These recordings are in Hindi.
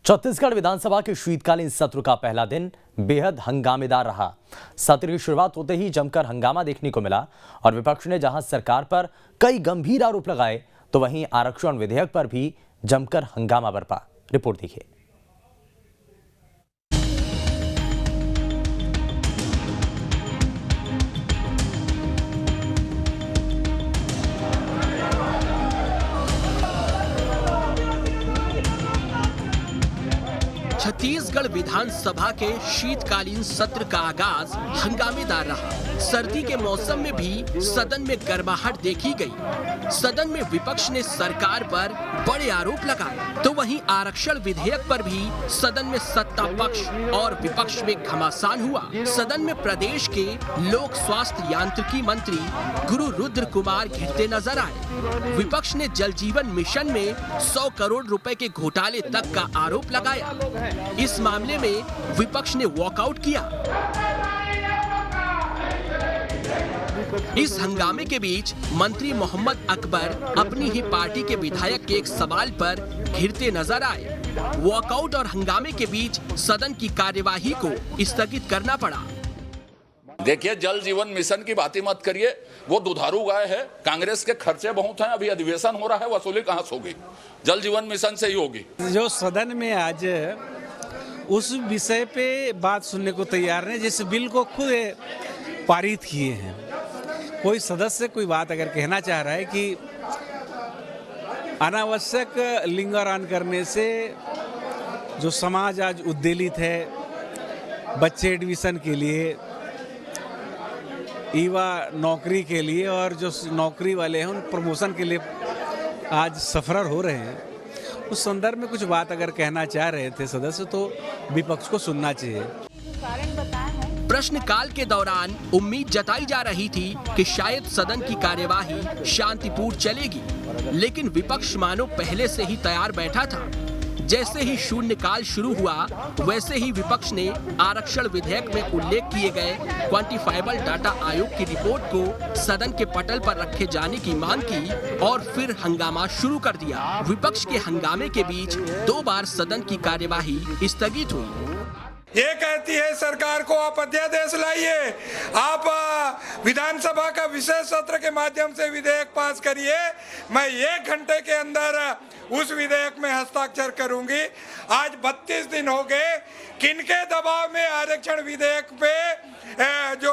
छत्तीसगढ़ विधानसभा के शीतकालीन सत्र का पहला दिन बेहद हंगामेदार रहा। सत्र की शुरुआत होते ही जमकर हंगामा देखने को मिला और विपक्ष ने जहां सरकार पर कई गंभीर आरोप लगाए, तो वहीं आरक्षण विधेयक पर भी जमकर हंगामा बरपा। रिपोर्ट देखिए। छत्तीसगढ़ विधानसभा के शीतकालीन सत्र का आगाज हंगामेदार रहा। सर्दी के मौसम में भी सदन में गर्माहट देखी गई। सदन में विपक्ष ने सरकार पर बड़े आरोप लगाए, तो वहीं आरक्षण विधेयक पर भी सदन में सत्ता पक्ष और विपक्ष में घमासान हुआ। सदन में प्रदेश के लोक स्वास्थ्य यांत्रिकी मंत्री गुरु रुद्र कुमार घिरते नजर आए। विपक्ष ने जल जीवन मिशन में 100 करोड़ रुपए के घोटाले तक का आरोप लगाया। इस मामले में विपक्ष ने वॉकआउट किया। इस हंगामे के बीच मंत्री मोहम्मद अकबर अपनी ही पार्टी के विधायक के एक सवाल पर घिरते नजर आए। वॉकआउट और हंगामे के बीच सदन की कार्यवाही को स्थगित करना पड़ा। देखिए, जल जीवन मिशन की बात ही मत करिए, वो दुधारू गाय है। कांग्रेस के खर्चे बहुत हैं, अभी अधिवेशन हो रहा है, वसूली कहां से होगी? जल जीवन मिशन से ही होगी। जो सदन में आज उस विषय पे बात सुनने को तैयार नहीं, जिस बिल को खुद पारित किए हैं। कोई सदस्य कोई बात अगर कहना चाह रहा है कि अनावश्यक लिंगारान करने से जो समाज आज उद्वेलित है, बच्चे एडमिशन के लिए, युवा नौकरी के लिए और जो नौकरी वाले हैं उन प्रमोशन के लिए आज सफर हो रहे हैं, उस संदर्भ में कुछ बात अगर कहना चाह रहे थे सदस्य, तो विपक्ष को सुनना चाहिए। प्रश्नकाल के दौरान उम्मीद जताई जा रही थी कि शायद सदन की कार्यवाही शांतिपूर्ण चलेगी, लेकिन विपक्ष मानो पहले से ही तैयार बैठा था। जैसे ही शून्यकाल शुरू हुआ, वैसे ही विपक्ष ने आरक्षण विधेयक में उल्लेख किए गए क्वांटिफाइबल डाटा आयोग की रिपोर्ट को सदन के पटल पर रखे जाने की मांग की और फिर हंगामा शुरू कर दिया। विपक्ष के हंगामे के बीच 2 बार सदन की कार्यवाही स्थगित हुई। ये कहती है सरकार को आप अध्यादेश लाइए, आप विधानसभा का विशेष सत्र के माध्यम से विधेयक पास करिए, मैं 1 घंटे के अंदर उस विधेयक में हस्ताक्षर करूंगी। आज 32 दिन हो गए, किनके दबाव में आरक्षण विधेयक पे जो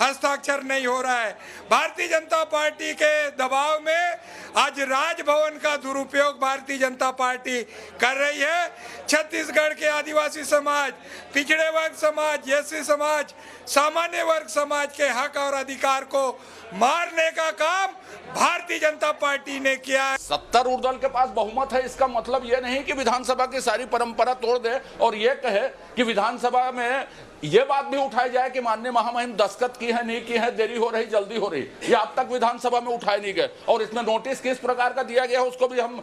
हस्ताक्षर नहीं हो रहा है? भारतीय जनता पार्टी के दबाव में आज राजभवन का दुरुपयोग भारतीय जनता पार्टी कर रही है। छत्तीसगढ़ के आदिवासी समाज, पिछड़े वर्ग समाज, एससी समाज, सामान्य वर्ग समाज के हक और अधिकार को मारने का काम भारतीय जनता पार्टी ने किया है। 70 ऊर्ध्व के पास बहुमत है, इसका मतलब ये नहीं कि विधानसभा की सारी परंपरा तोड़ दे और ये कहे कि विधानसभा में ये बात भी उठाई जाए कि माननीय महामहिम दस्तखत की है, नहीं की है, देरी हो रही, जल्दी हो रही। ये अब तक विधानसभा में उठाए नहीं गए और इसमें नोटिस किस प्रकार का दिया गया है उसको भी हम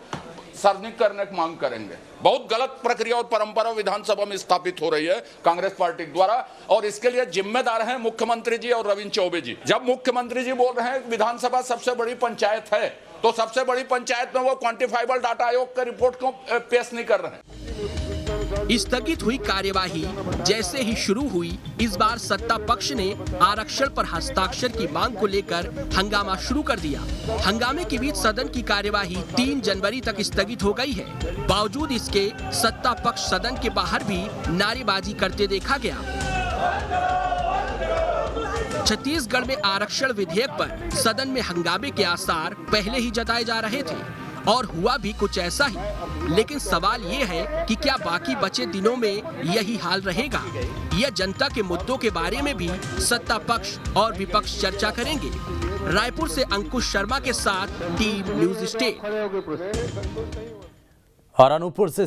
सार्वजनिक करने की मांग करेंगे। बहुत गलत प्रक्रिया और परंपरा विधानसभा में स्थापित हो रही है कांग्रेस पार्टी द्वारा, और इसके लिए जिम्मेदार हैं मुख्यमंत्री जी और रविंद्र चौबे जी। जब मुख्यमंत्री जी बोल रहे हैं विधानसभा सबसे बड़ी पंचायत है, तो सबसे बड़ी पंचायत में वो क्वांटिफाइबल डाटा आयोग का रिपोर्ट को पेश नहीं कर रहे हैं। स्थगित हुई कार्यवाही जैसे ही शुरू हुई, इस बार सत्ता पक्ष ने आरक्षण पर हस्ताक्षर की मांग को लेकर हंगामा शुरू कर दिया। हंगामे के बीच सदन की कार्यवाही 3 जनवरी तक स्थगित हो गई है। बावजूद इसके सत्ता पक्ष सदन के बाहर भी नारेबाजी करते देखा गया। छत्तीसगढ़ में आरक्षण विधेयक पर सदन में हंगामे के आसार पहले ही जताए जा रहे थे और हुआ भी कुछ ऐसा ही। लेकिन सवाल ये है कि क्या बाकी बचे दिनों में यही हाल रहेगा, या जनता के मुद्दों के बारे में भी सत्ता पक्ष और विपक्ष चर्चा करेंगे? रायपुर से अंकुश शर्मा के साथ टीम न्यूज़ स्टेट और अनूपपुर से